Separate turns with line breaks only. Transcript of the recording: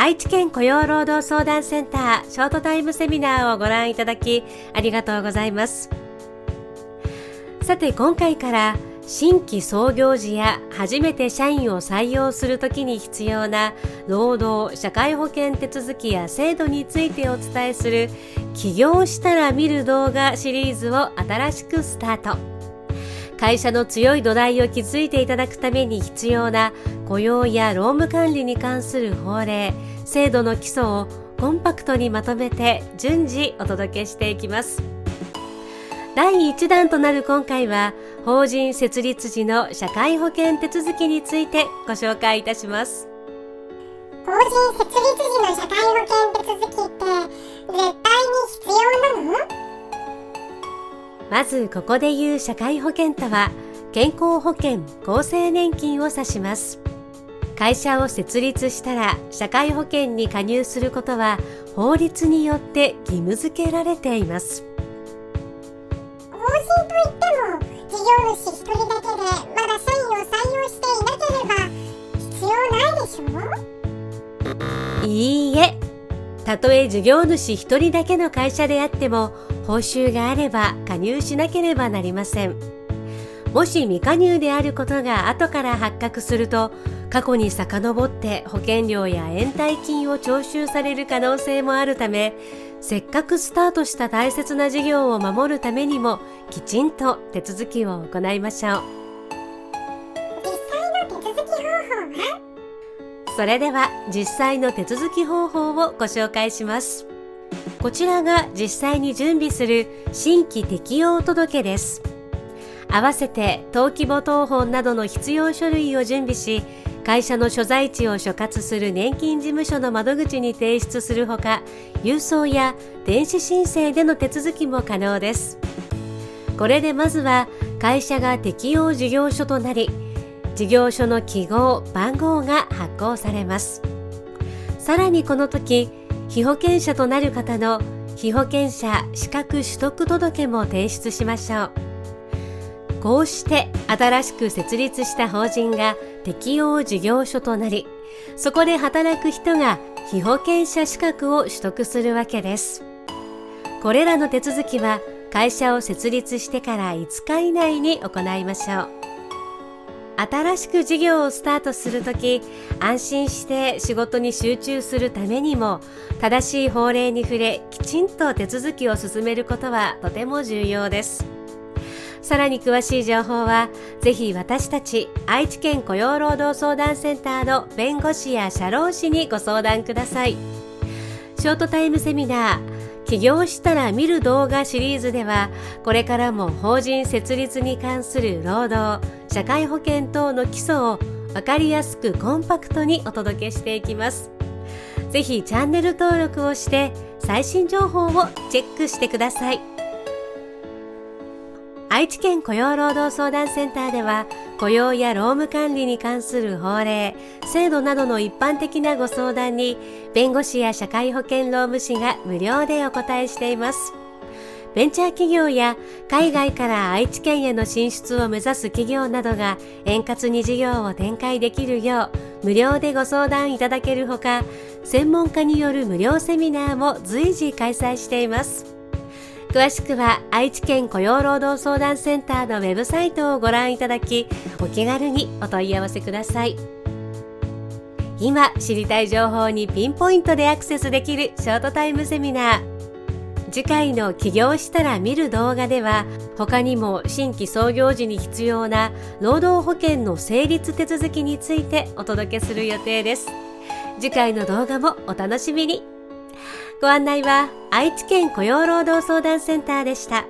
愛知県雇用労働相談センターショートタイムセミナーをご覧いただきありがとうございます。さて今回から新規創業時や初めて社員を採用するときに必要な労働・社会保険手続きや制度についてお伝えする起業したら見る動画シリーズを新しくスタート。会社の強い土台を築いていただくために必要な雇用や労務管理に関する法令・制度の基礎をコンパクトにまとめて順次お届けしていきます。第1弾となる今回は法人設立時の社会保険手続きについてご紹介いたします。
法人設立時の社会保険手続きって絶対に必要なの？
まずここで言う社会保険とは健康保険・厚生年金を指します。会社を設立したら社会保険に加入することは法律によって義務付けられています。
法人といっても事業主一人だけでまだ社員を採用していなければ必要ないでしょ？
いいえ、たとえ事業主一人だけの会社であっても報酬があれば加入しなければなりません。もし未加入であることが後から発覚すると過去に遡って保険料や延滞金を徴収される可能性もあるため、せっかくスタートした大切な事業を守るためにもきちんと手続きを行いましょう。
実際の手続き方法は？
それでは実際の手続き方法をご紹介します。こちらが実際に準備する新規適用届です。合わせて登記簿謄本などの必要書類を準備し、会社の所在地を所轄する年金事務所の窓口に提出するほか、郵送や電子申請での手続きも可能です。これでまずは会社が適用事業所となり、事業所の記号・番号が発行されます。さらにこの時、被保険者となる方の被保険者資格取得届も提出しましょう。こうして新しく設立した法人が適用事業所となり、そこで働く人が被保険者資格を取得するわけです。これらの手続きは会社を設立してから5日以内に行いましょう。新しく事業をスタートするとき、安心して仕事に集中するためにも、正しい法令に触れ、きちんと手続きを進めることはとても重要です。さらに詳しい情報は、ぜひ私たち愛知県雇用労働相談センターの弁護士や社労士にご相談ください。ショートタイムセミナー、起業したら見る動画シリーズでは、これからも法人設立に関する労働・社会保険等の基礎を分かりやすくコンパクトにお届けしていきます。ぜひチャンネル登録をして最新情報をチェックしてください。愛知県雇用労働相談センターでは雇用や労務管理に関する法令・制度などの一般的なご相談に弁護士や社会保険労務士が無料でお答えしています。ベンチャー企業や海外から愛知県への進出を目指す企業などが円滑に事業を展開できるよう無料でご相談いただけるほか、専門家による無料セミナーも随時開催しています。詳しくは愛知県雇用労働相談センターのウェブサイトをご覧いただき、お気軽にお問い合わせください。今知りたい情報にピンポイントでアクセスできるショートタイムセミナー。次回の起業したら見る動画では、他にも新規創業時に必要な労働保険の成立手続きについてお届けする予定です。次回の動画もお楽しみに。ご案内は愛知県雇用労働相談センターでした。